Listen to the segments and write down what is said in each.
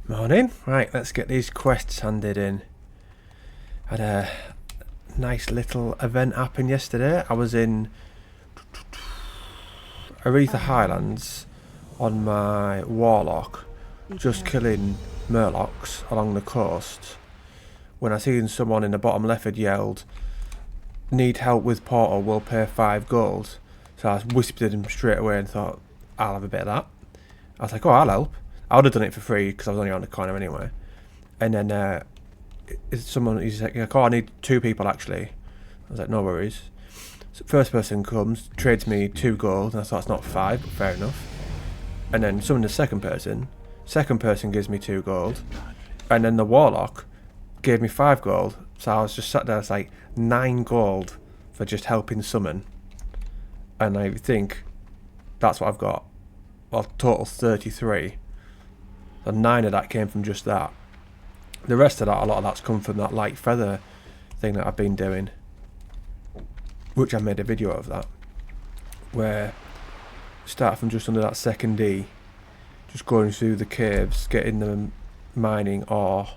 Morning. Right, let's get these quests handed in. Had a nice little event happen yesterday. I was in Azeroth Highlands on my Warlock, just killing Murlocs along the coast, when I seen someone in the bottom left had yelled, "Need help with portal, we'll pay 5 gold." So I whispered him straight away and thought, I'll have a bit of that. I was like, oh, I'll help. I would have done it for free because I was only on the corner anyway. And then he's like, oh, I need 2 people actually. I was like, no worries. So first person comes, trades me 2 gold, and I thought it's not 5, but fair enough. And then summon the second person gives me 2 gold, and then the Warlock gave me 5 gold. So I was just sat there, it's like 9 gold for just helping summon. And I think that's what I've got. Well, total 33. So 9 of that came from just that. The rest of that, a lot of that's come from that light feather thing that I've been doing, which I made a video of that, where start from just under that second D, just going through the caves, getting the mining ore,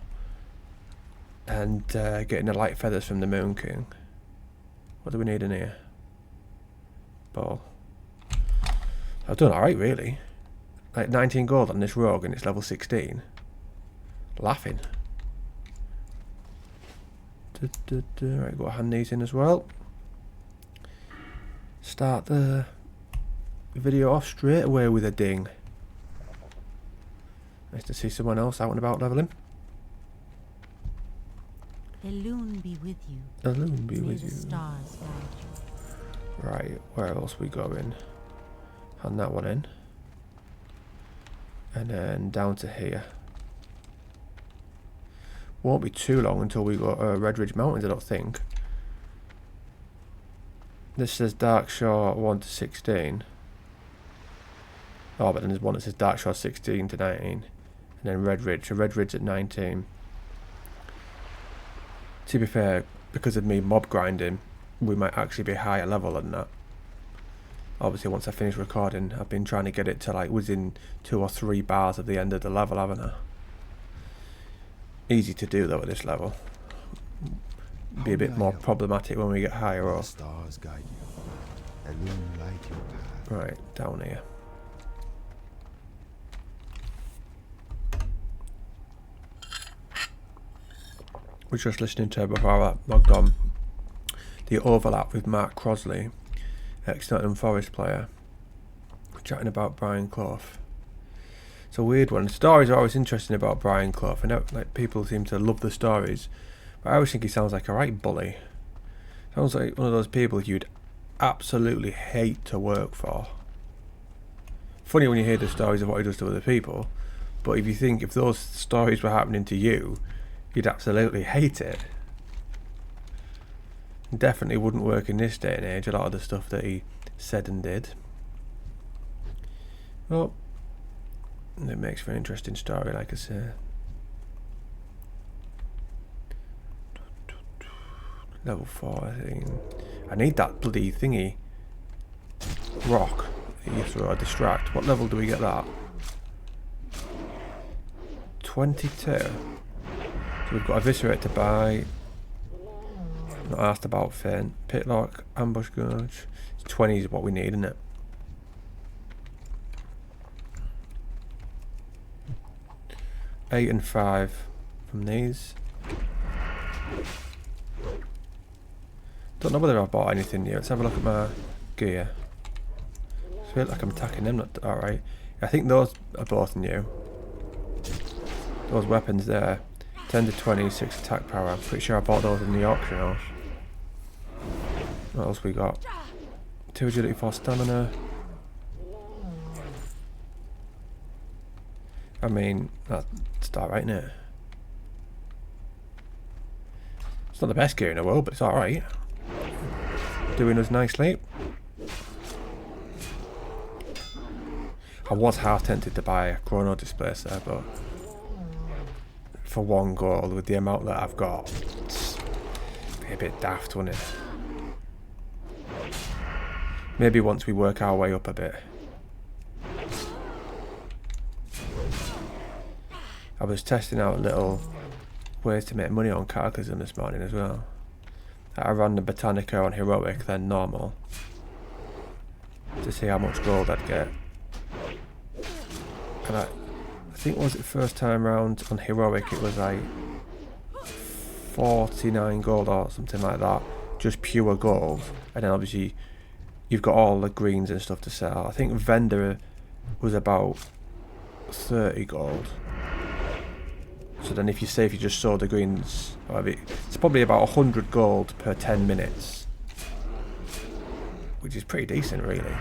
and getting the light feathers from the Moon King. What do we need in here? Ball. I've done alright really. Like 19 gold on this rogue and it's level 16. Laughing. Right, got to hand these in as well. Start the video off straight away with a ding. Nice to see someone else out and about leveling. The loon be with you. The loon be with you. Stars guide you. Right, where else we going? Hand that one in. And then down to here. Won't be too long until we got Red Ridge Mountains, I don't think. This says Dark Shore 1 to 16. Oh, but then there's one that says Dark Shore 16 to 19. And then Red Ridge. So Red Ridge at 19. To be fair, because of me mob grinding, we might actually be higher level than that. Obviously, once I finish recording, I've been trying to get it to like within 2 or 3 bars of the end of the level, haven't I? Easy to do though at this level. Be a bit more problematic when we get higher up. Stars guide you, and moon light your path. Right, down here. We're just listening to before I logged on the overlap with Mark Crosley, ex-Nottingham Forest player, chatting about Brian Clough. It's a weird one. The stories are always interesting about Brian Clough. I know like people seem to love the stories, but I always think he sounds like a right bully. Sounds like one of those people you'd absolutely hate to work for. Funny when you hear the stories of what he does to other people, but if you think if those stories were happening to you, you'd absolutely hate it. Definitely wouldn't work in this day and age, a lot of the stuff that he said and did. Well, it makes for an interesting story, like I say. Level 4, I think. I need that bloody thingy. Rock that you throw a distract. What level do we get that? 22. So we've got Eviscerate to buy. Not asked about Feint. Pitlock, Ambush Gouge. 20 is what we need, isn't it? Eight and 5 from these. Don't know whether I've bought anything new. Let's have a look at my gear. I feel like I'm attacking them. Not alright. I think those are both new. Those weapons there. 10 to 20, 6 attack power. I'm pretty sure I bought those in the auction house. What else we got? 2 agility, 4 stamina. I mean, that's alright, isn't it? It's not the best gear in the world, but it's alright. Doing us nicely. I was half tempted to buy a chrono displacer, but for 1 gold with the amount that I've got, it's be a bit daft, wouldn't it? Maybe once we work our way up a bit. I was testing out little ways to make money on Cataclysm this morning as well. I ran the Botanica on Heroic, then normal, to see how much gold I'd get. And I think was it first time round on Heroic it was like 49 gold or something like that, just pure gold. And then obviously you've got all the greens and stuff to sell. I think vendor was about 30 gold. So then if you say if you just sold the greens, it's probably about 100 gold per 10 minutes. Which is pretty decent really.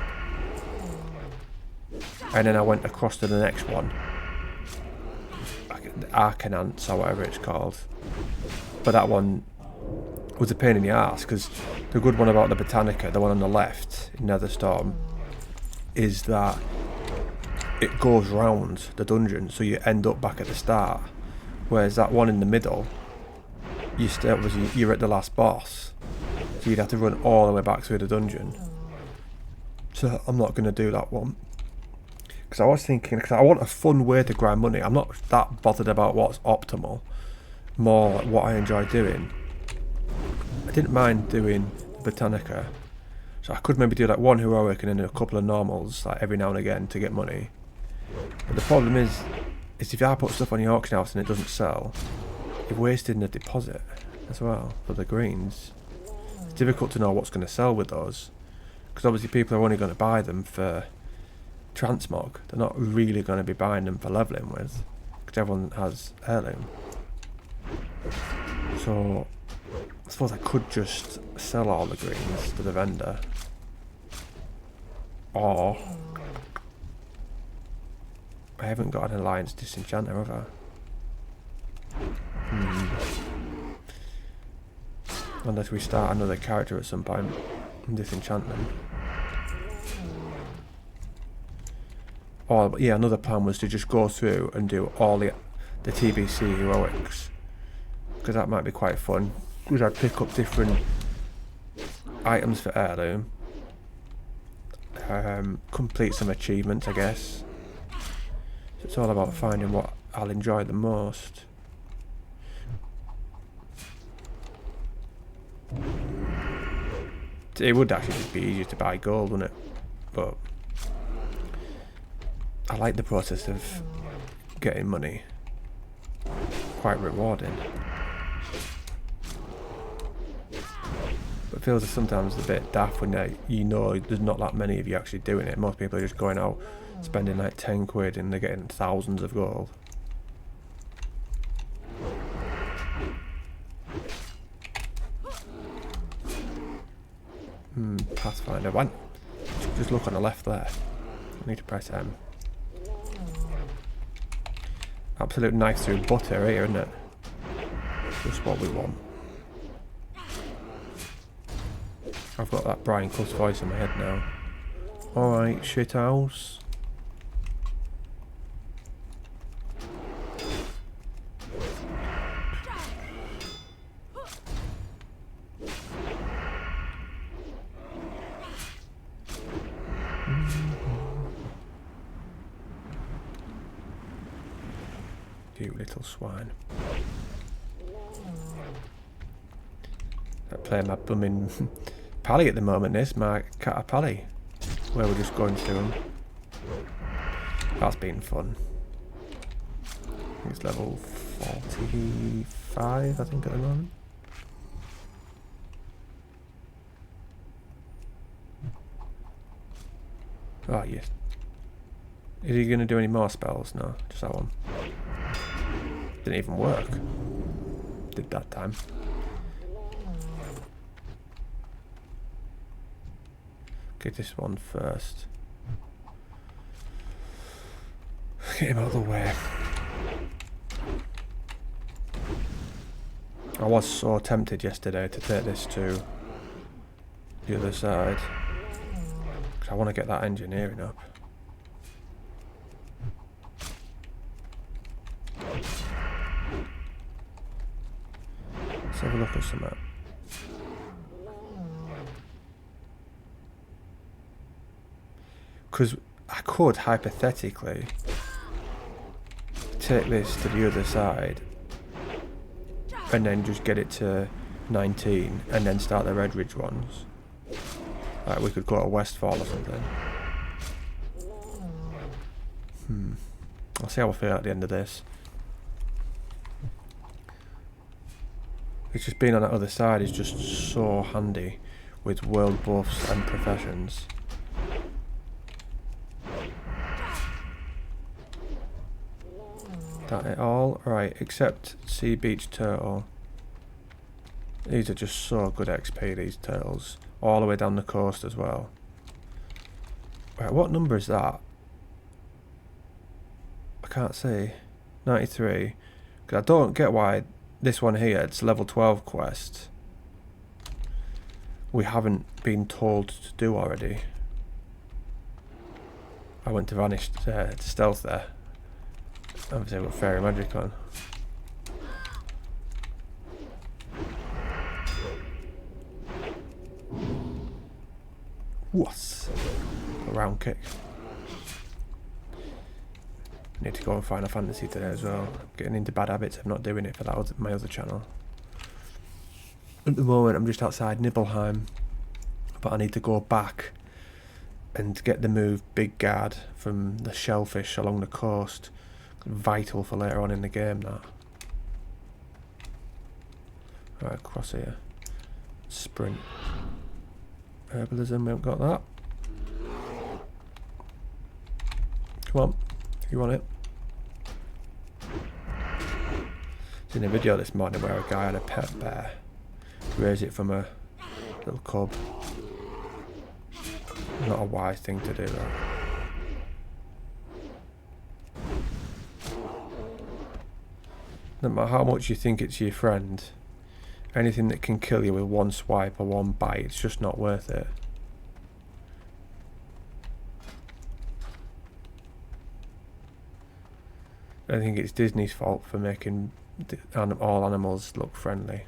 And then I went across to the next one. The Arcanance or whatever it's called. But that one was a pain in the arse, because the good one about the Botanica, the one on the left in Netherstorm, is that it goes round the dungeon, so you end up back at the start. Whereas that one in the middle, you're at the last boss, so you'd have to run all the way back through the dungeon. So I'm not going to do that one. Because I was thinking, because I want a fun way to grind money. I'm not that bothered about what's optimal, more like what I enjoy doing. I didn't mind doing Botanica, so I could maybe do like one heroic and then a couple of normals like every now and again to get money. But the problem is if I put stuff on your auction house and it doesn't sell, you've wasted the deposit as well for the greens. It's difficult to know what's going to sell with those, because obviously people are only going to buy them for transmog. They're not really going to be buying them for leveling with, because everyone has heirloom. So I suppose I could just sell all the greens to the vendor, or I haven't got an alliance disenchanter, have I? Unless we start another character at some point and disenchant them. Or yeah, another plan was to just go through and do all the TBC heroics, because that might be quite fun. Because I'd pick up different items for heirloom, complete some achievements, I guess. So it's all about finding what I'll enjoy the most. It would actually just be easier to buy gold, wouldn't it? But I like the process of getting money. Quite rewarding. But it feels sometimes a bit daft when you know there's not that many of you actually doing it. Most people are just going out spending like 10 quid and they're getting thousands of gold. Pathfinder one. Just look on the left there. I need to press M. Absolute knife through butter here, isn't it? Just what we want. I've got that Brian Clough voice in my head now. Alright, shithouse. You little swine. I'm playing my blooming Pally at the moment, this, my cat Pally, where we're just going through them. That's been fun. I think it's level 45, I think, at the moment. Oh, yes. Is he going to do any more spells? No, just that one. Didn't even work. Did that time. Get this one first. Get him out of the way. I was so tempted yesterday to take this to the other side, because I want to get that engineering up. Let's have a look at some of that. Because I could hypothetically take this to the other side and then just get it to 19 and then start the Red Ridge ones. Like we could go to Westfall or something. I'll see how I feel at the end of this. It's just being on that other side is just so handy with world buffs and professions. That it all? Right, except Sea Beach Turtle. These are just so good XP, these turtles. All the way down the coast as well. Right, what number is that? I can't see. 93. Because I don't get why this one here, it's level 12 quest, we haven't been told to do already. I went to vanish to stealth there. Obviously I've got fairy magic on. What? A round kick. Need to go and Final Fantasy today as well. Getting into bad habits of not doing it for that my other channel. At the moment I'm just outside Nibelheim, but I need to go back and get the move Big Guard from the shellfish along the coast. Vital for later on in the game, that. Right, across here. Sprint. Herbalism, we haven't got that. Come on, you want it? Seen a video this morning where a guy had a pet bear. Raised it from a little cub. Not a wise thing to do, that. No matter how much you think it's your friend, anything that can kill you with one swipe or one bite, it's just not worth it. I think it's Disney's fault for making all animals look friendly.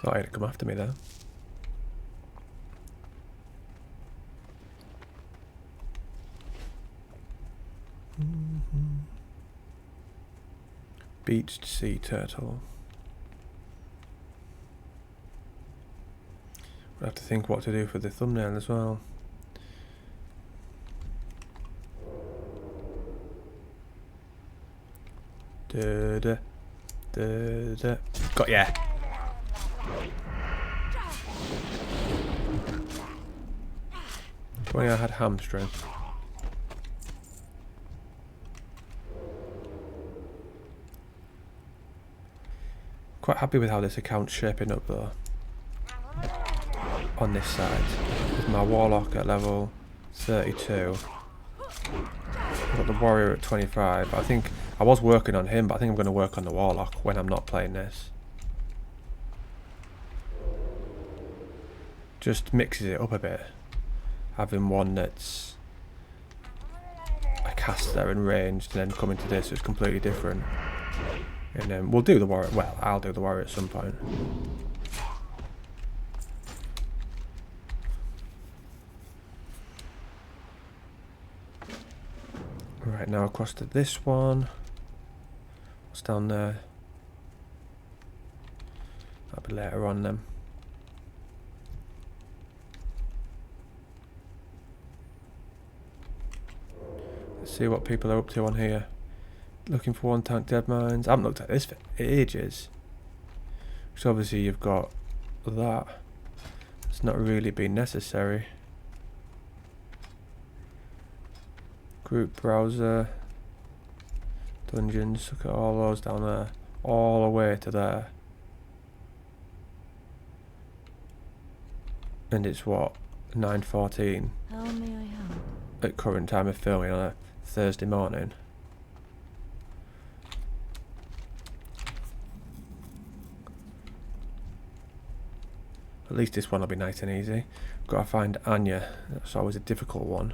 Thought he'd come after me there. Beached sea turtle. We'll have to think what to do for the thumbnail as well. Got ya. When I had hamstring. Quite happy with how this account's shaping up though. On this side, with my warlock at level 32. I've got the warrior at 25. I think I was working on him, but I think I'm going to work on the warlock when I'm not playing this. Just mixes it up a bit. Having one that's a caster and ranged, and then coming to this, it's completely different. And then we'll do the warrior. Well, I'll do the warrior at some point. Right, now across to this one. What's down there? That'll be later on then. Let's see what people are up to on here. Looking for one tank dead mines. I haven't looked at this for ages. So obviously you've got that. It's not really been necessary. Group browser, dungeons, look at all those down there, all the way to there. And it's what, 9:14 How may I help? at current time of filming on a Thursday morning. At least this one will be nice and easy. Got to find Anya, that's always a difficult one.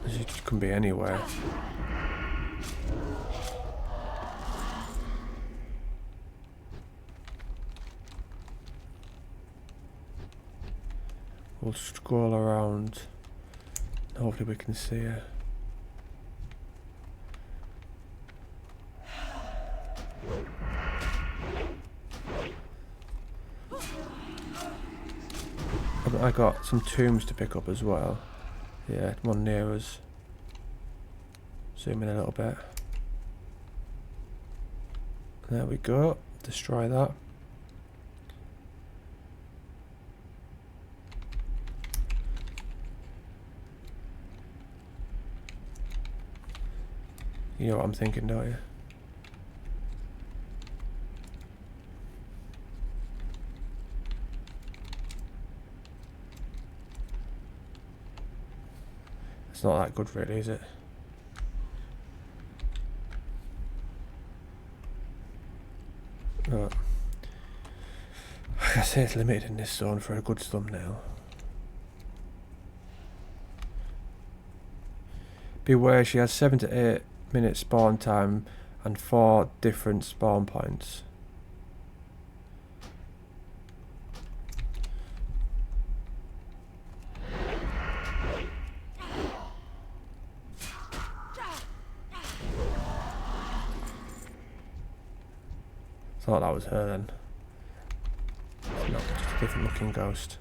She can be anywhere. We'll scroll around. Hopefully we can see her. I got some tombs to pick up as well. Yeah, one near us. Zoom in a little bit. There we go. Destroy that. You know what I'm thinking, don't you? It's not that good really, is it? But like I say, it's limited in this zone for a good thumbnail. Beware, she has 7 to 8 minutes spawn time and 4 different spawn points. Thought that was her then. It's not, just a different looking ghost.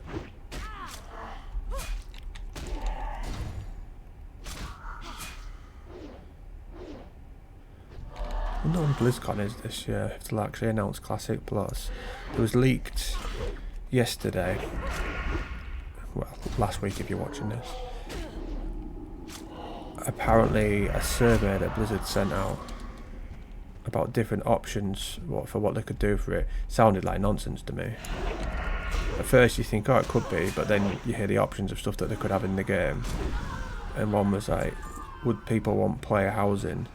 I wonder when BlizzCon is this year, if they'll actually announce Classic Plus. It was leaked yesterday. Well, last week if you're watching this. Apparently a survey that Blizzard sent out about different options for what they could do for it sounded like nonsense to me. At first you think, oh, it could be, but then you hear the options of stuff that they could have in the game. And one was like, would people want player housing?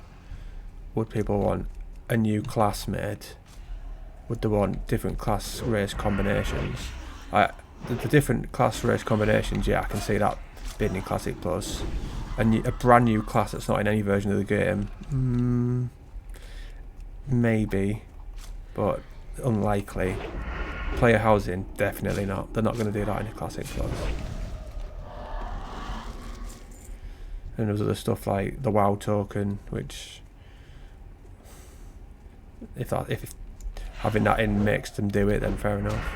Would people want a new class made? Would they want different class race combinations? The different class race combinations, yeah, I can see that being in Classic Plus. And a brand new class that's not in any version of the game, maybe, but unlikely. Player housing, definitely not. They're not going to do that in a Classic Plus. And there's other stuff like the WoW token, which if having that in makes them do it, then fair enough.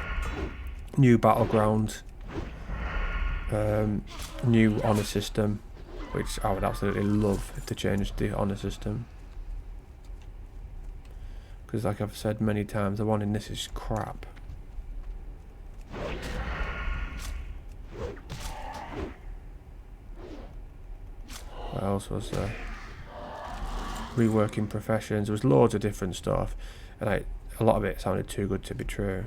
New battleground, new honour system, which I would absolutely love if they changed the honour system. Because like I've said many times, the one in this is crap. What else was there? Reworking professions. There was loads of different stuff, and a lot of it sounded too good to be true.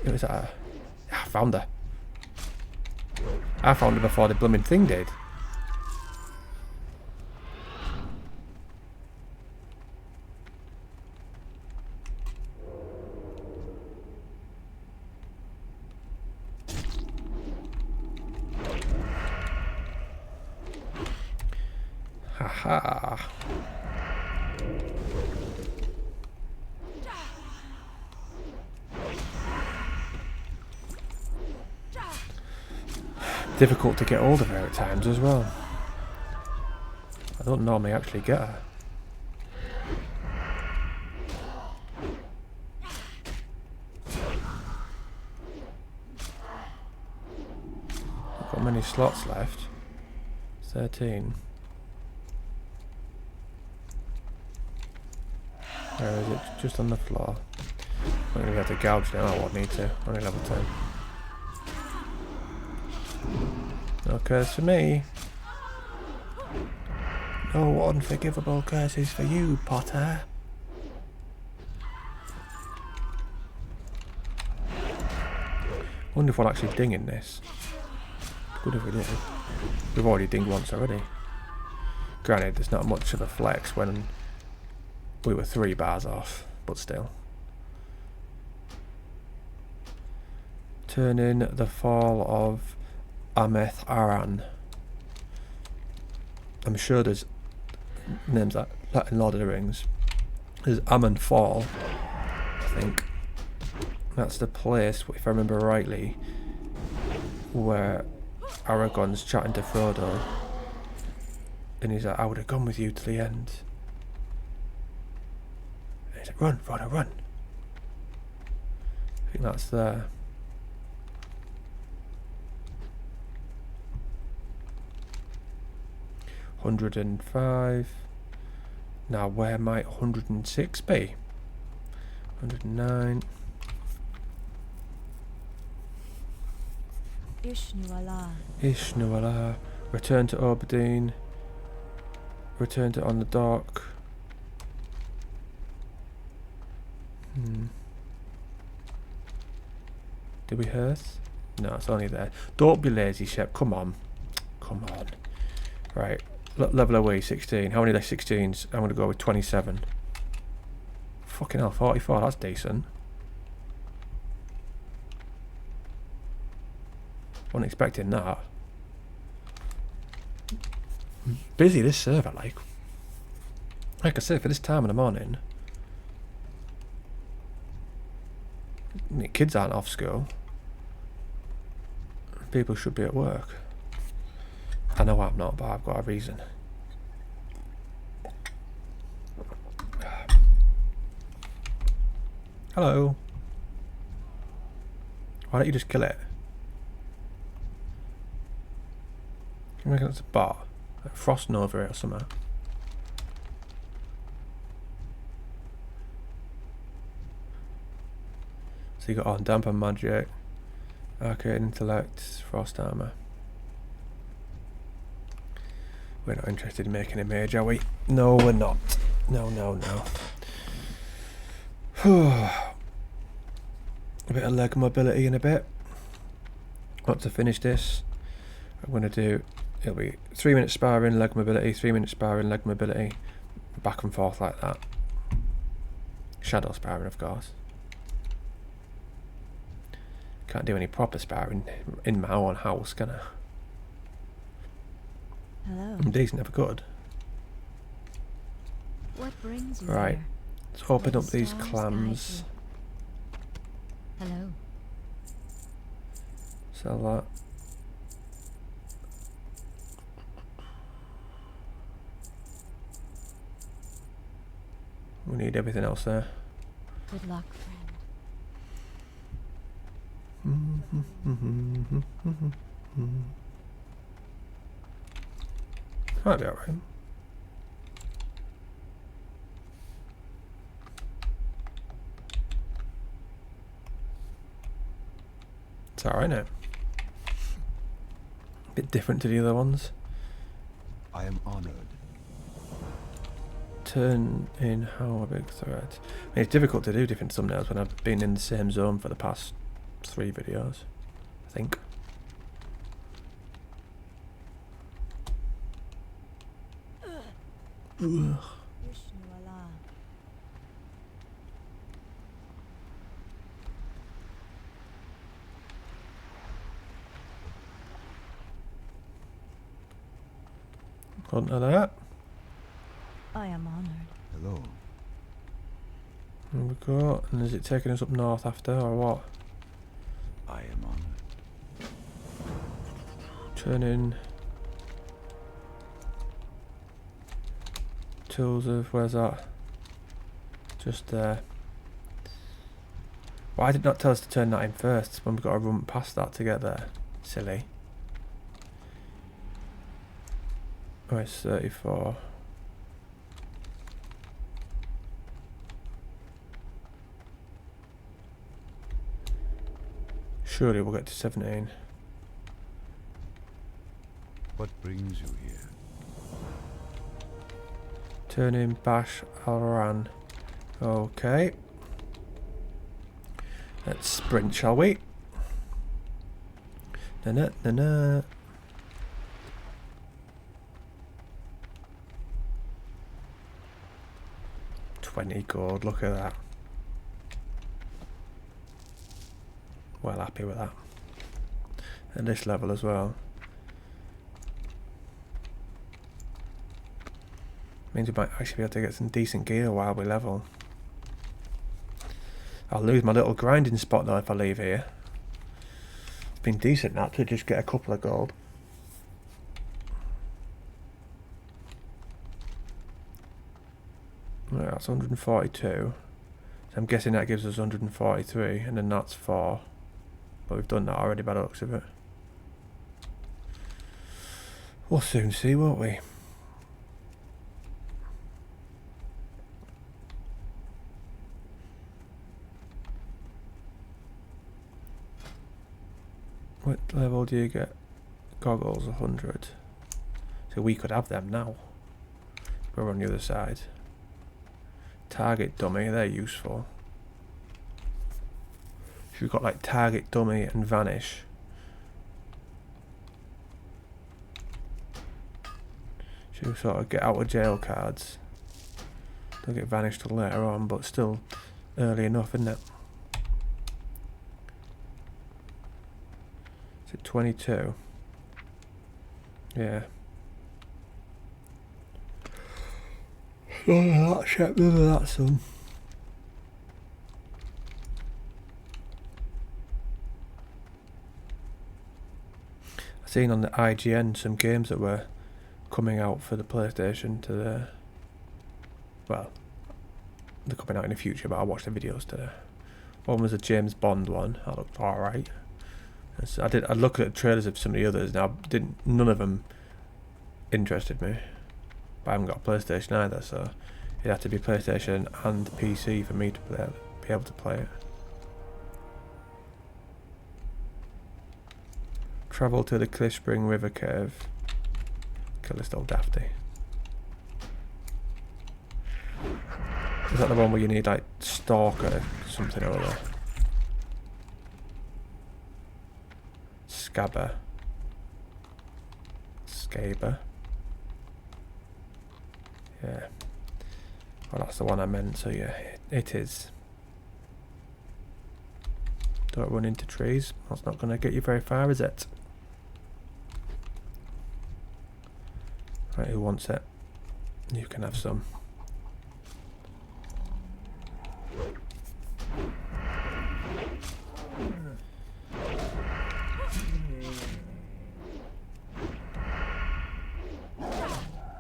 It was I found her. I found her before the blooming thing did. Haha. Difficult to get hold of her at times as well. I don't normally actually get her. I've got many slots left. 13. Where is it? Just on the floor. I'm going to have to gouge now. I won't need to. Only level 10. No curse for me. No unforgivable curses for you, Potter. Wonder if we'll actually ding in this. Good if we did. We've already dinged once already. Granted, there's not much of a flex when we were 3 bars off, but still. Turn in the fall of Ameth Aran. I'm sure there's names like in Lord of the Rings. There's Ammon Fall, I think. That's the place, if I remember rightly, where Aragorn's chatting to Frodo. And he's like, I would have gone with you to the end. And he's like, run, Frodo, run. I think that's there. $105. Now where might 106 be? 109. Ishnuala. Return to Oberdeen. Return to On the Dock. Did we hearth? No, it's only there. Don't be lazy, Shep. Come on. Come on. Right. Level away, 16. How many 16s? I'm going to go with 27. Fucking hell, 44. That's decent. Wasn't expecting that. Busy this server, like I said, for this time in the morning. The kids aren't off school. People should be at work. I know I'm not, but I've got a reason. Hello. Why don't you just kill it? I reckon it's a bot. Like frosting over it or something. So you got on damper magic, arcade intellect, frost armor. We're not interested in making a mage, are we? No, we're not. No, no, no. A bit of leg mobility in a bit. But to finish this, I'm going to do, it'll be 3 minutes sparring, leg mobility, 3 minutes sparring, leg mobility, back and forth like that. Shadow sparring, of course. Can't do any proper sparring in my own house, can I? Hello. I'm decent, never good. What brings you Right. here? Let's open Let up the these stars clams. guide you. Hello. Sell that. We need everything else there. Good luck, friend. Might be alright. It's alright now. Bit different to the other ones. I am honored. Turn in how big threat. I mean, it's difficult to do different thumbnails when I've been in the same zone for the past 3 videos, I think. Ugh. Couldn't have that. I am honored. Hello. There we go. And is it taking us up north after, or what? I am honored. Turn in. Tools of, where's that? Just there. Why did it not tell us to turn that in first when we've got to run past that to get there? Silly. Oh, it's 34. Surely we'll get to 17. What brings you here? Turn in Bash Alran. Okay. Let's sprint, shall we? Na-na-na-na. $20 gold, look at that. Well happy with that. At this level as well. Means we might actually be able to get some decent gear while we level. I'll lose my little grinding spot though if I leave here. It's been decent now to just get a couple of gold. Right, that's 142. So I'm guessing that gives us 143, and then that's 4. But we've done that already by the looks of it. We'll soon see, won't we? What level do you get? Goggles 100. So we could have them now. We're on the other side. Target dummy, they're useful. So we've got like target dummy and vanish. Should we sort of get out of jail cards? Don't get vanished till later on, but still early enough, isn't it? Is it 22? Yeah. None of that shit, none of that, son. I've seen on the IGN some games that were coming out for the PlayStation to the... Well, they're coming out in the future, but I watched the videos today. One was a James Bond one. That looked alright. I looked at the trailers of some of the others, and none of them interested me. But I haven't got a PlayStation either, so it'd have to be PlayStation and PC for me to be able to play it. Travel to the Cliff Spring River Cave. Kill this old dafty. Is that the one where you need like Stalker something or other? Scabber. Scaber. Yeah. Well, that's the one I meant, so yeah, it is. Don't run into trees. That's not going to get you very far, is it? Right, who wants it? You can have some.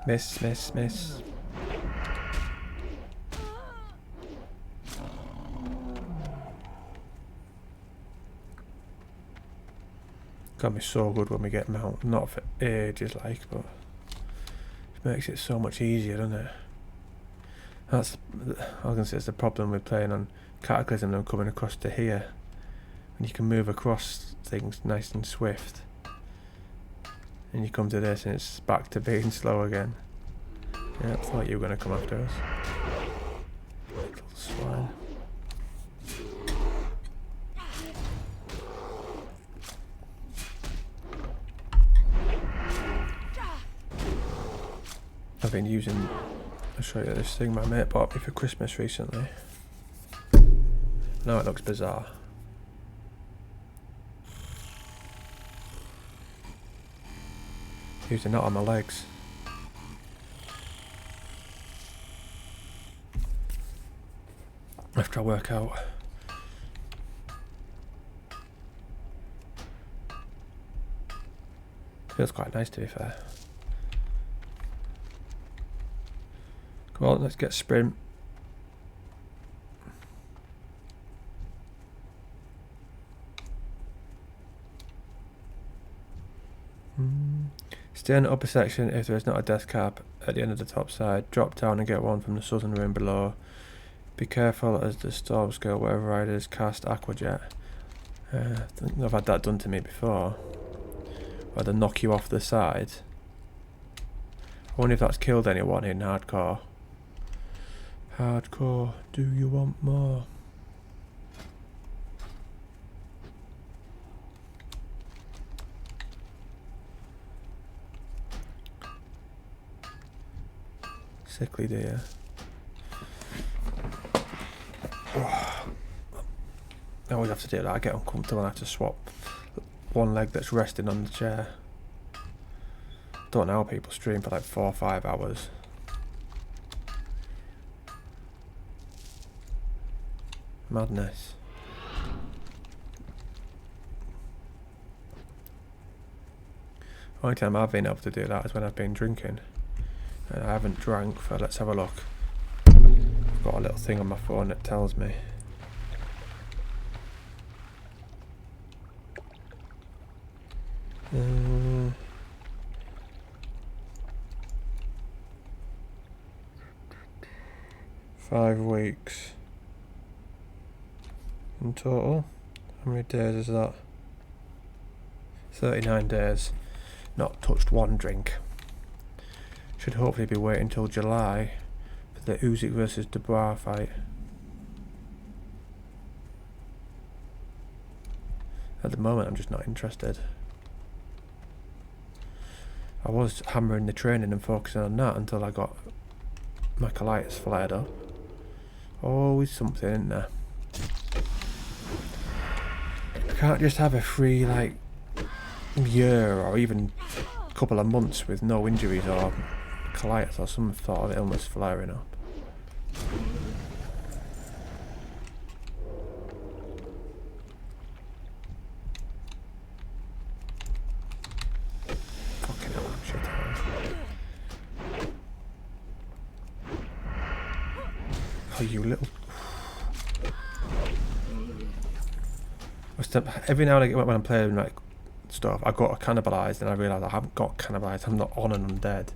Miss, miss, miss. Gonna be so good when we get mount. Not for ages, like, but it makes it so much easier, doesn't it? That's, I was gonna say, it's the problem with playing on Cataclysm and coming across to here, and you can move across things nice and swift. And you come to this and it's back to being slow again. Yeah, I thought you were going to come after us. Little swine. I've been using, I'll show you this thing my mate bought me for Christmas recently. Now it looks bizarre. Using that on my legs. After I work out. Feels quite nice, to be fair. Come on, let's get sprint. Stay in the upper section if there is not a death cap at the end of the top side. Drop down and get one from the southern room below. Be careful as the storms go wherever riders cast Aquajet. I think I've had that done to me before. Where they knock you off the side. I wonder if that's killed anyone in hardcore. Hardcore, do you want more? Sickly dear. I always have to do that. I get uncomfortable and I have to swap one leg that's resting on the chair. Don't know how people stream for like 4 or 5 hours. Madness. Only time I've been able to do that is when I've been drinking. And I haven't drank for, let's have a look. I've got a little thing on my phone that tells me. Uh, 5 weeks in total. How many days is that? 39 days. Not touched one drink. Should hopefully be waiting until July for the Usyk versus Dubois fight. At the moment I'm just not interested. I was hammering the training and focusing on that until I got my colitis flared up. Always something, isn't there? I can't just have a free like year or even a couple of months with no injuries or colitis or some sort of illness flaring up. Fucking hell, I'm shit out. Oh, you little... Every now and again when I'm playing like stuff, I got cannibalised and I realise I haven't got cannibalised. I'm not on and undead.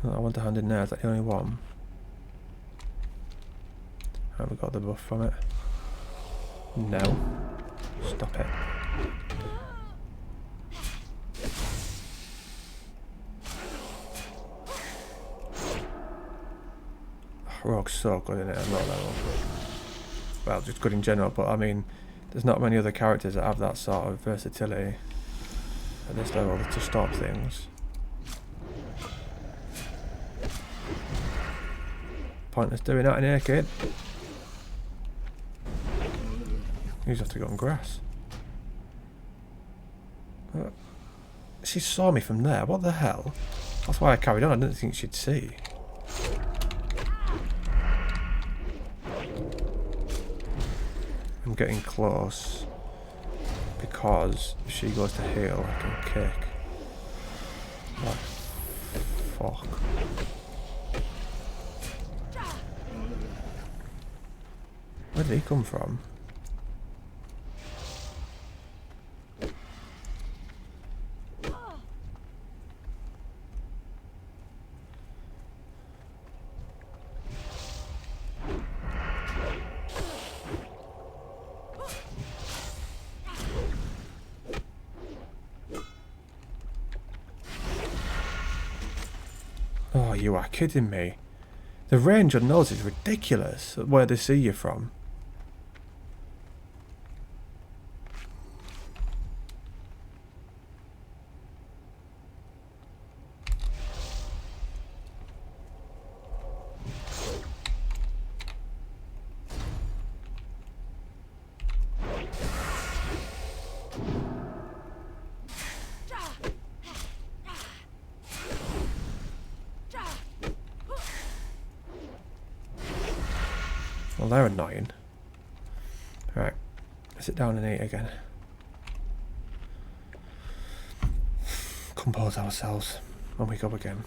Oh, I want to hand in there. Is that the only one? Have we got the buff from it? No. Stop it. Rogue's so good in it, I'm not level. Well, just good in general, but I mean, there's not many other characters that have that sort of versatility at this level to stop things. Pointless doing that in here, kid. You just have to go on grass. She saw me from there, what the hell? That's why I carried on, I didn't think she'd see. I'm getting close because if she goes to heal, I can kick. Oh, fuck. Where did he come from? Oh, you are kidding me. The range on those is ridiculous, where they see you from. Well, they're annoying. Right, sit down and eat again. Compose ourselves when we go again.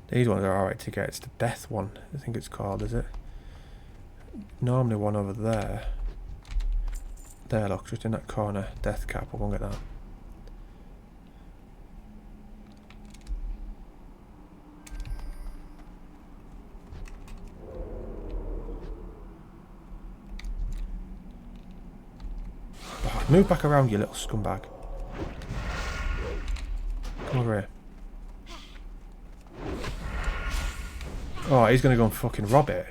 These ones are alright to get. It's the death one, I think it's called, is it? Normally one over there. There, look, just in that corner. Death cap, I won't get that. Oh, move back around, you little scumbag. Come over here. Oh, he's gonna go and fucking rob it.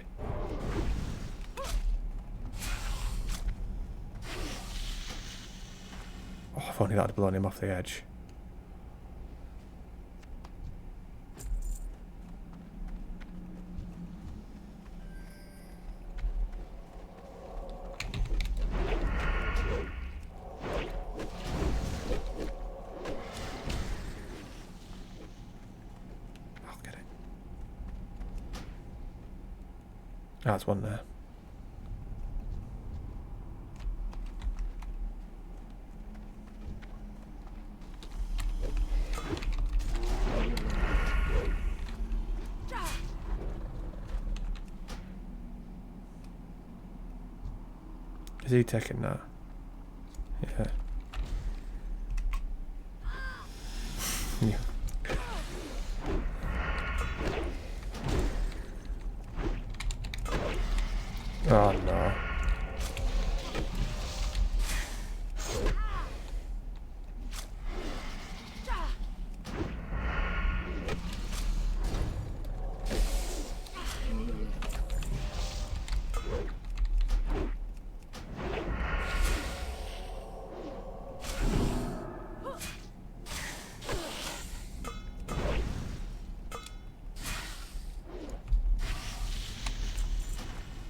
Oh, if only that had blown him off the edge. That's one there. Is he taking that? Yeah. Yeah. Oh no.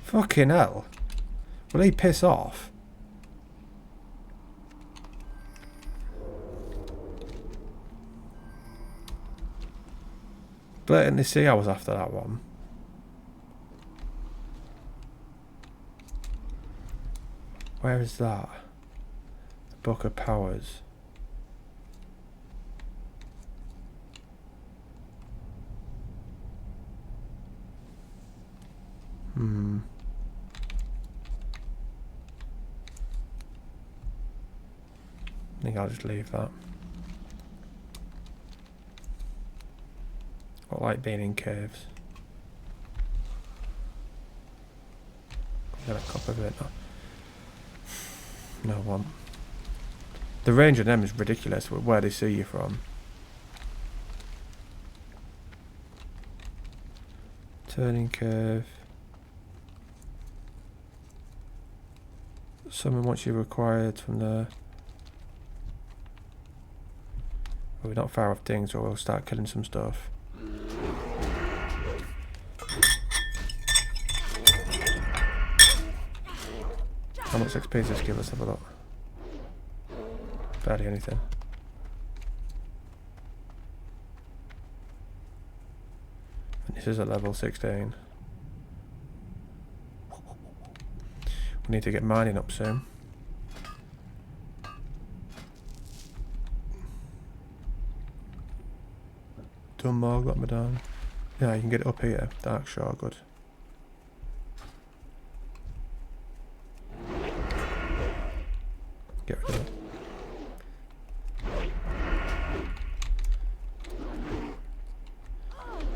Fucking hell. Will he piss off? Blatantly see I was after that one. Where is that? The Book of Powers. I think I'll just leave that. I like being in caves. Get a cup of it. No one. The range of them is ridiculous with where they see you from. Turning cave. Summon once you're required from there. We're not far off things, or we'll start killing some stuff. How much XP does this give us? Have a look. Barely anything. And this is at level 16. We need to get mining up soon. Done more, got me down. Yeah, you can get it up here. Dark Shore, good. Get rid of it.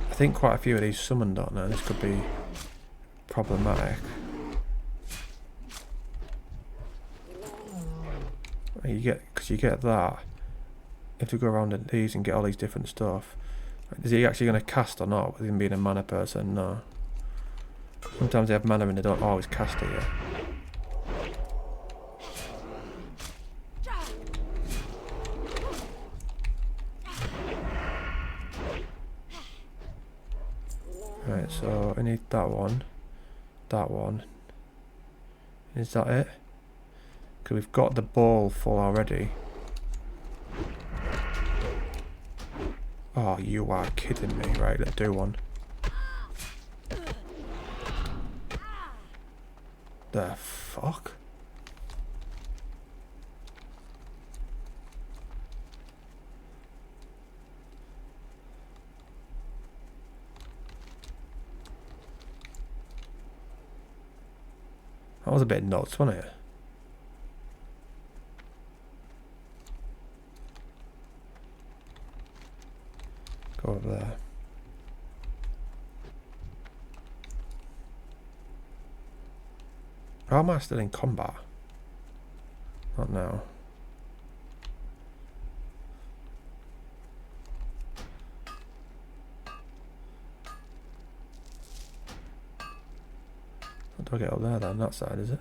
I think quite a few of these summoned on now. This could be problematic. You get, because you get that. If you go around at these and get all these different stuff. Is he actually going to cast or not? With him being a mana person, no. Sometimes they have mana and they don't always cast it yet. Right, so I need that one. That one. Is that it? Because we've got the ball full already. Oh, you are kidding me. Right, let's do one. The fuck? That was a bit nuts, wasn't it? Go over there. How am I still in combat? Not now. How do I get up there then? That side, is it?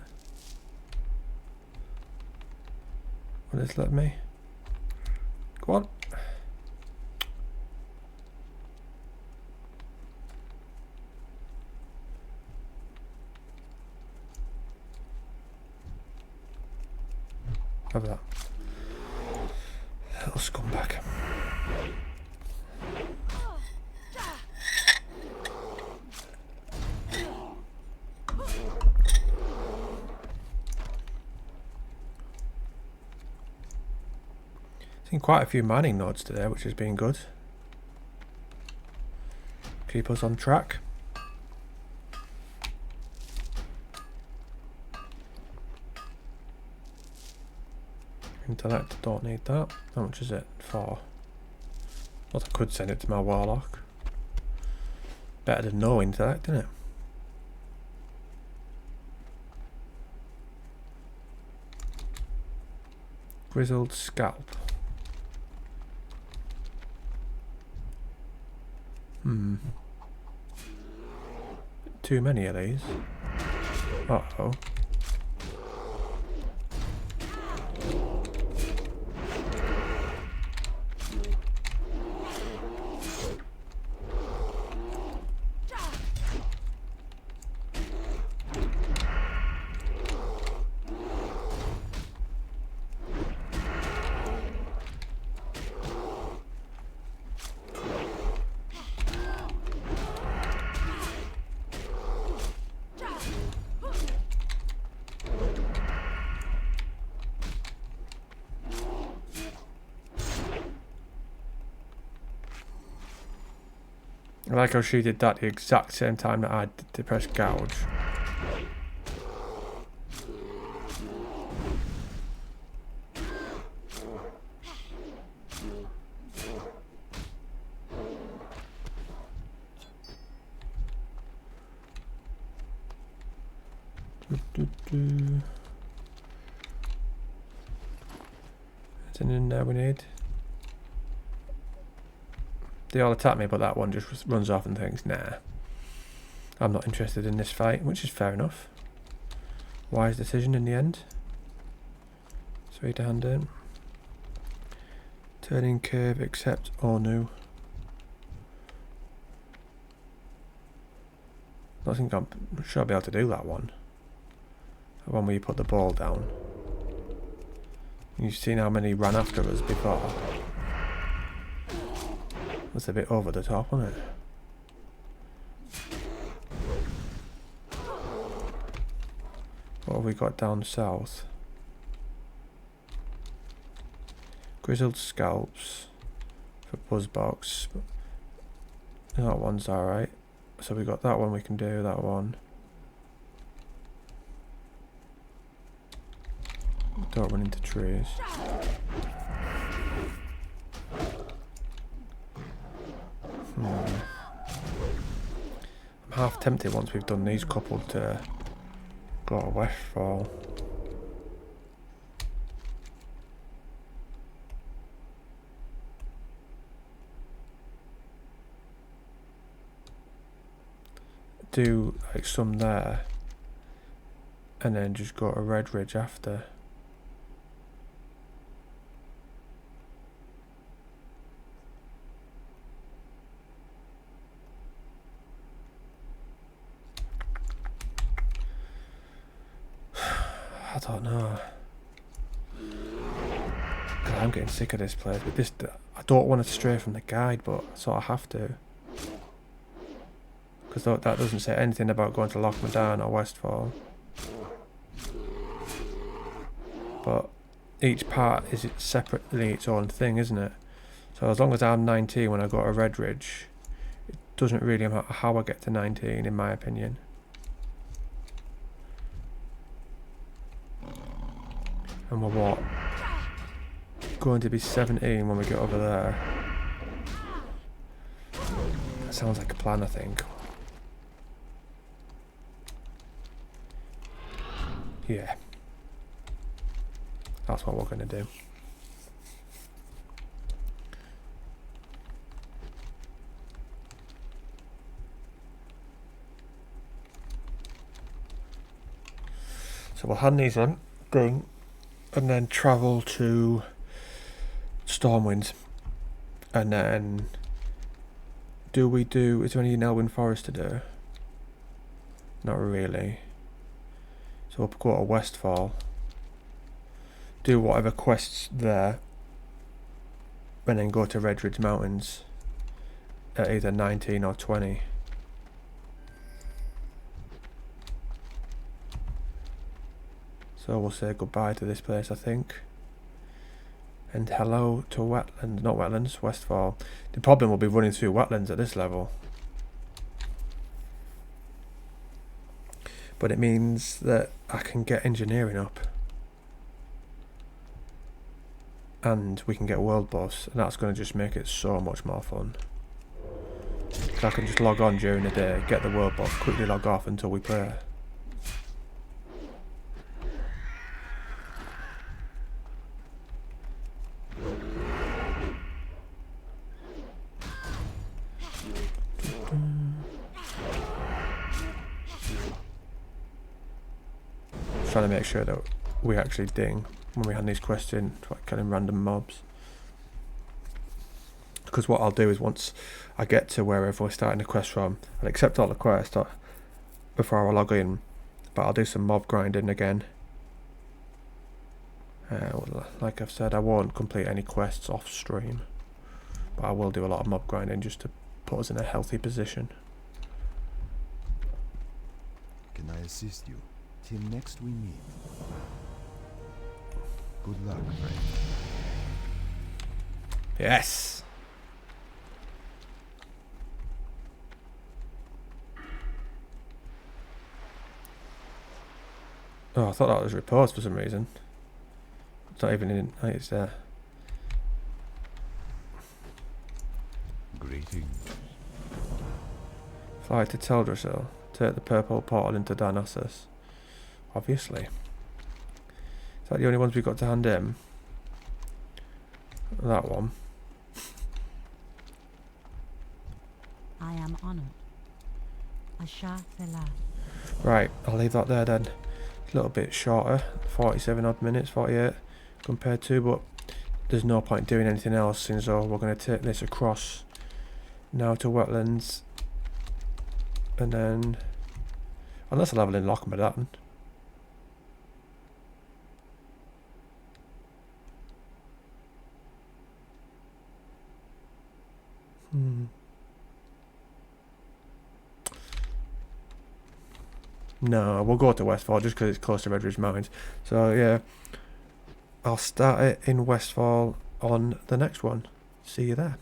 Will this let me? Go on. Have that. Little scumbag. Seen quite a few mining nodes today, which has been good. Keep us on track. Intellect, don't need that. How much is it? 4. Well, I could send it to my warlock. Better than no intellect, isn't it? Grizzled scalp. Too many of these. Uh-oh. I like how she did that the exact same time that I did to press gouge. Anything in there we need? They all attack me, but that one just runs off and thinks, nah, I'm not interested in this fight, which is fair enough. Wise decision in the end. 3 down in. Turning curve, except Onu. I think I'm sure I'll be able to do that one. The one where you put the ball down. You've seen how many ran after us before. That's a bit over the top, wasn't it? What have we got down south? Grizzled scalps for buzzbox. That one's alright. So we got that one we can do, that one. Don't run into trees. I'm half tempted once we've done these couple to go to Westfall. Do like some there and then just go to Red Ridge after. I don't know. God, I'm getting sick of this place. But this, I don't want to stray from the guide, but I sort of have to. Because that doesn't say anything about going to Lochmadan or Westfall. But each part is separately its own thing, isn't it? So as long as I'm 19 when I go to Red Ridge, it doesn't really matter how I get to 19, in my opinion. And we're what? Going to be 17 when we get over there. That sounds like a plan, I think. Yeah. That's what we're going to do. So we'll hand these in, ding, and then travel to Stormwind. And then is there any in Elwyn Forest to do? Not really. So we'll go to Westfall. Do whatever quests there. And then go to Redridge Mountains at either 19 or 20. So we'll say goodbye to this place, I think. And hello to wetlands, not wetlands, Westfall. The problem will be running through wetlands at this level. But it means that I can get engineering up. And we can get world buffs, and that's going to just make it so much more fun. So I can just log on during the day, get the world buff, quickly log off until we play. Trying to make sure that we actually ding when we hand these quests in, like killing random mobs. Because what I'll do is once I get to wherever we're starting the quest from, I'll accept all the quests before I log in, but I'll do some mob grinding again. Like I've said, I won't complete any quests off stream, but I will do a lot of mob grinding just to put us in a healthy position. Can I assist you? Till next we meet. Good luck, friend. Yes! Oh, I thought that was repose for some reason. It's not even in. It's there. Greetings. Fly to Teldrassil. Take the purple portal into Darnassus. Obviously. Is that the only ones we've got to hand in? That one. I am honored. Asha Vela. Right, I'll leave that there then. It's a little bit shorter, 47 odd minutes, 48 compared to, but there's no point doing anything else since we're going to take this across now to wetlands, and then unless I level in Lochmadan. No, we'll go to Westfall just because it's close to Redridge Mountains. So yeah, I'll start it in Westfall on the next one. See you there.